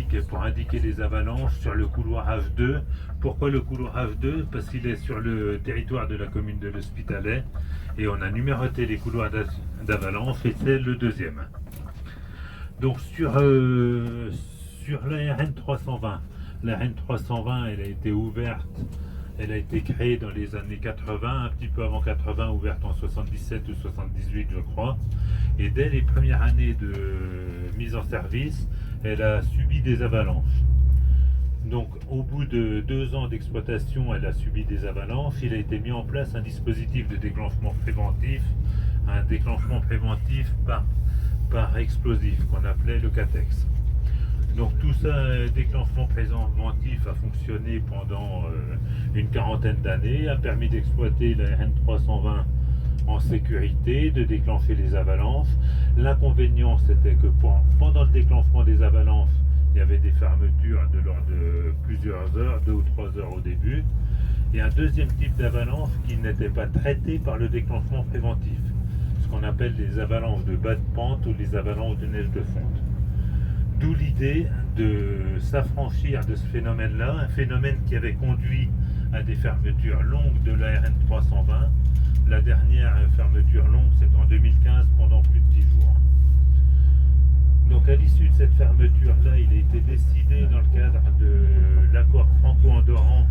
symbolique pour indiquer les avalanches sur le couloir H2. Pourquoi le couloir H2? Parce qu'il est sur le territoire de la commune de l'Hospitalet et on a numéroté les couloirs d'avalanche et c'est le deuxième. Donc sur la RN 320, la RN 320 elle a été ouverte, elle a été créée dans les années 80, un petit peu avant 80, ouverte en 77 ou 78 je crois. Et dès les premières années de mise en service, elle a subi des avalanches. Donc au bout de 2 ans d'exploitation, elle a subi des avalanches. Il a été mis en place un dispositif de déclenchement préventif, un déclenchement préventif par explosif qu'on appelait le CATEX. Donc tout ça, déclenchement préventif a fonctionné pendant une quarantaine d'années, a permis d'exploiter la RN 320 en sécurité, de déclencher les avalanches. L'inconvénient c'était que pendant le déclenchement des avalanches, il y avait des fermetures de l'ordre de plusieurs heures, 2 ou 3 heures au début. Et un deuxième type d'avalanche qui n'était pas traité par le déclenchement préventif, ce qu'on appelle les avalanches de bas de pente ou les avalanches de neige de fonte. D'où l'idée de s'affranchir de ce phénomène-là, un phénomène qui avait conduit à des fermetures longues de la RN 320. La dernière fermeture longue, c'est en 2015 pendant plus de 10 jours. Donc à l'issue de cette fermeture-là, il a été décidé dans le cadre de l'accord franco-andorran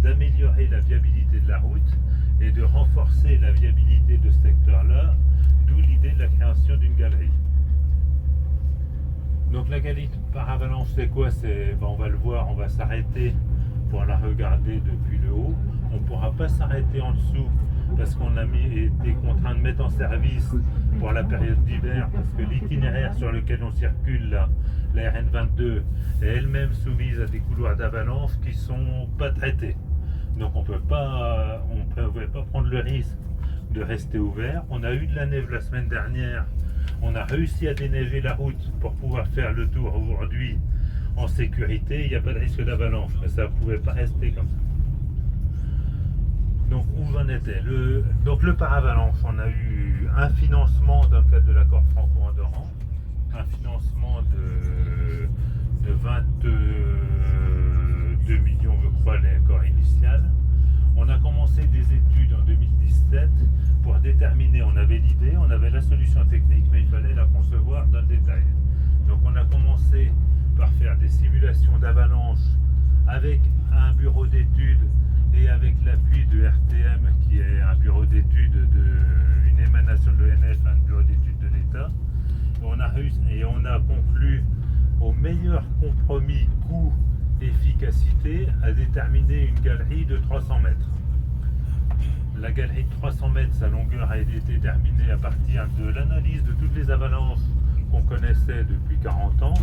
d'améliorer la viabilité de la route et de renforcer la viabilité de ce secteur-là, d'où l'idée de la création d'une galerie. Donc la galerie par avalanche, c'est quoi? On va le voir, on va s'arrêter pour la regarder depuis le haut. On ne pourra pas s'arrêter en dessous parce qu'on a été contraint de mettre en service pour la période d'hiver, parce que l'itinéraire sur lequel on circule là, la RN22, est elle-même soumise à des couloirs d'avalanche qui ne sont pas traités. Donc on ne pouvait pas prendre le risque de rester ouvert. On a eu de la neige la semaine dernière. On a réussi à déneiger la route pour pouvoir faire le tour aujourd'hui en sécurité. Il n'y a pas de risque d'avalanche, mais ça ne pouvait pas rester comme ça. Donc où j'en étais? Donc le paravalanche, on a eu un financement dans le cadre de l'accord franco-andorran, un financement de 22 millions, je crois, l'accord initial. On a commencé des études en 2017 pour déterminer, on avait l'idée, on avait la solution technique, mais il fallait la concevoir dans le détail. Donc on a commencé par faire des simulations d'avalanche avec un bureau d'études et avec l'appui de RTM, qui est un bureau d'études, une émanation de l'ONF, un bureau d'études de l'État. On a réussi et on a conclu au meilleur compromis coût-efficacité à déterminer une galerie de 300 mètres. La galerie de 300 mètres, sa longueur a été déterminée à partir de l'analyse de toutes les avalanches qu'on connaissait depuis 40 ans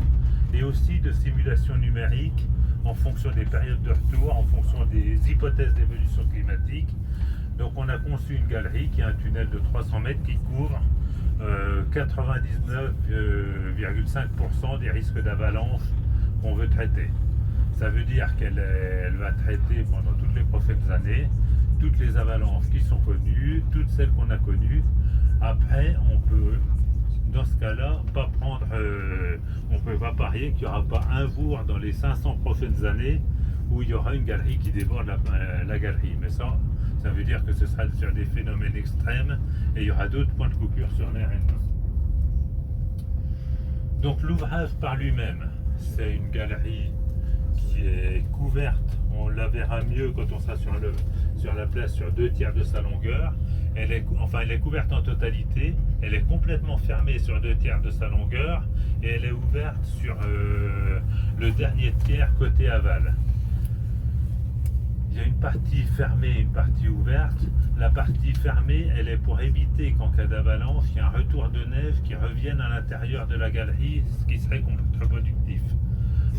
et aussi de simulations numériques en fonction des périodes de retour, en fonction des hypothèses d'évolution climatique. Donc on a conçu une galerie qui est un tunnel de 300 mètres qui couvre 99,5% des risques d'avalanche qu'on veut traiter. Ça veut dire qu'elle va traiter pendant toutes les prochaines années toutes les avalanches qui sont connues, toutes celles qu'on a connues. Après, on peut, dans ce cas-là, on peut pas parier qu'il n'y aura pas un jour dans les 500 prochaines années où il y aura une galerie qui déborde la galerie. Mais ça veut dire que ce sera sur des phénomènes extrêmes et il y aura d'autres points de coupure sur les RN. Donc l'ouvrage par lui-même, c'est une galerie qui est couverte. On la verra mieux quand on sera sur la place sur 2/3 de sa longueur. Elle est couverte en totalité. Elle est complètement fermée sur 2/3 de sa longueur et elle est ouverte sur le dernier tiers côté aval. Il y a une partie fermée et une partie ouverte. La partie fermée, elle est pour éviter qu'en cas d'avalanche, il y ait un retour de neige qui revienne à l'intérieur de la galerie, ce qui serait contre-productif.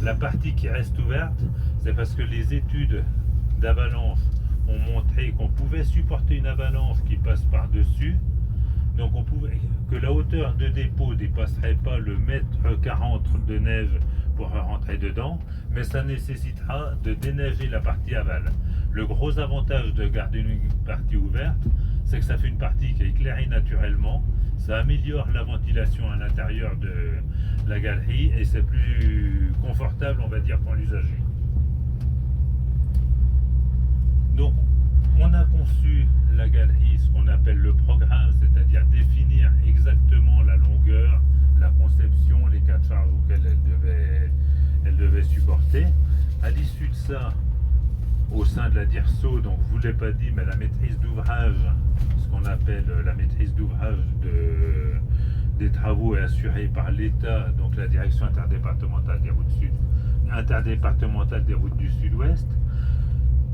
La partie qui reste ouverte, c'est parce que les études d'avalanche ont montré qu'on pouvait supporter une avalanche qui passe par-dessus. Donc que la hauteur de dépôt ne dépasserait pas le 1,40 m de neige pour rentrer dedans, mais ça nécessitera de déneiger la partie aval. Le gros avantage de garder une partie ouverte, c'est que ça fait une partie qui est éclairée naturellement Ça améliore la ventilation à l'intérieur de la galerie et c'est plus confortable, on va dire, pour l'usager. Donc, on a conçu la galerie, ce qu'on appelle le programme, c'est-à-dire définir exactement la longueur, la conception, les cas de charge auxquels elle devait supporter. À l'issue de ça, au sein de la DIRSO, donc je ne vous l'ai pas dit, mais la maîtrise d'ouvrage, ce qu'on appelle la maîtrise d'ouvrage des travaux est assurée par l'État, donc la direction interdépartementale des routes des routes du Sud-Ouest.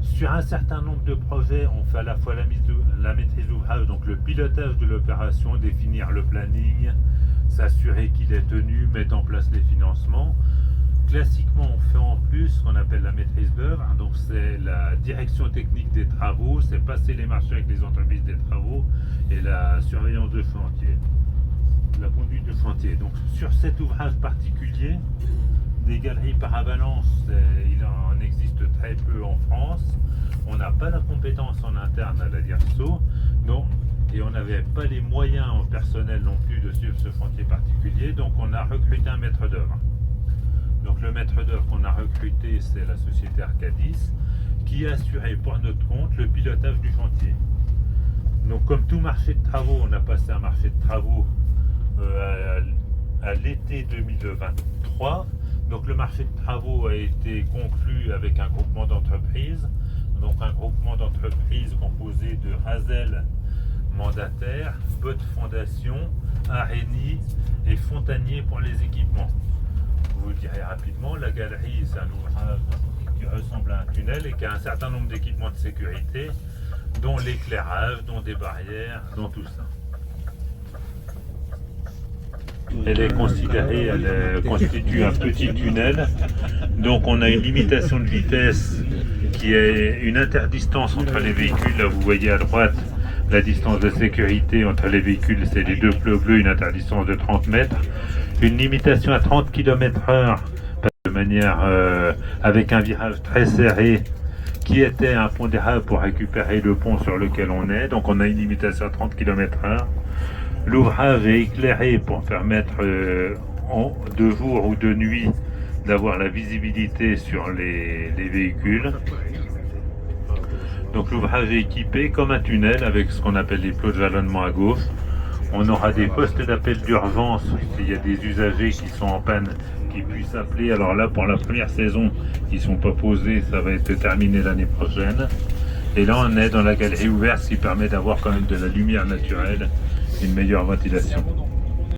Sur un certain nombre de projets, on fait à la fois la maîtrise d'ouvrage, donc le pilotage de l'opération, définir le planning, s'assurer qu'il est tenu, mettre en place les financements. Classiquement, on fait en plus ce qu'on appelle la maîtrise d'œuvre, donc c'est la direction technique des travaux, c'est passer les marchés avec les entreprises des travaux et la surveillance de chantier, la conduite de chantier. Donc sur cet ouvrage particulier, des galeries parabalances, il en existe très peu en France. On n'a pas la compétence en interne à la DIRSO, et on n'avait pas les moyens en personnel non plus de suivre ce chantier particulier, donc on a recruté un maître d'œuvre. Donc le maître d'œuvre qu'on a recruté, c'est la société Arcadis, qui a assuré pour notre compte le pilotage du chantier. Donc comme tout marché de travaux, on a passé un marché de travaux à l'été 2023. Donc le marché de travaux a été conclu avec un groupement d'entreprises. Donc un groupement d'entreprises composé de Hazel, mandataire, Bot Fondation, Areni et Fontanier pour les équipements. Vous le direz rapidement, la galerie, c'est un ouvrage qui ressemble à un tunnel et qui a un certain nombre d'équipements de sécurité, dont l'éclairage, dont des barrières, dont tout ça. Elle constitue un petit tunnel, donc on a une limitation de vitesse qui est une interdistance entre les véhicules. Là vous voyez à droite la distance de sécurité entre les véhicules, c'est les deux pneus bleus, une interdistance de 30 mètres. Une limitation à 30 km/h de manière avec un virage très serré qui était impondérable pour récupérer le pont sur lequel on est. Donc on a une limitation à 30 km/h. L'ouvrage est éclairé pour permettre de jour ou de nuit d'avoir la visibilité sur les véhicules. Donc l'ouvrage est équipé comme un tunnel avec ce qu'on appelle les plots de jalonnement à gauche. On aura des postes d'appel d'urgence s'il y a des usagers qui sont en panne qui puissent appeler. Alors là, pour la première saison, qui ne sont pas posés, ça va être terminé l'année prochaine. Et là, on est dans la galerie ouverte, ce qui permet d'avoir quand même de la lumière naturelle et une meilleure ventilation.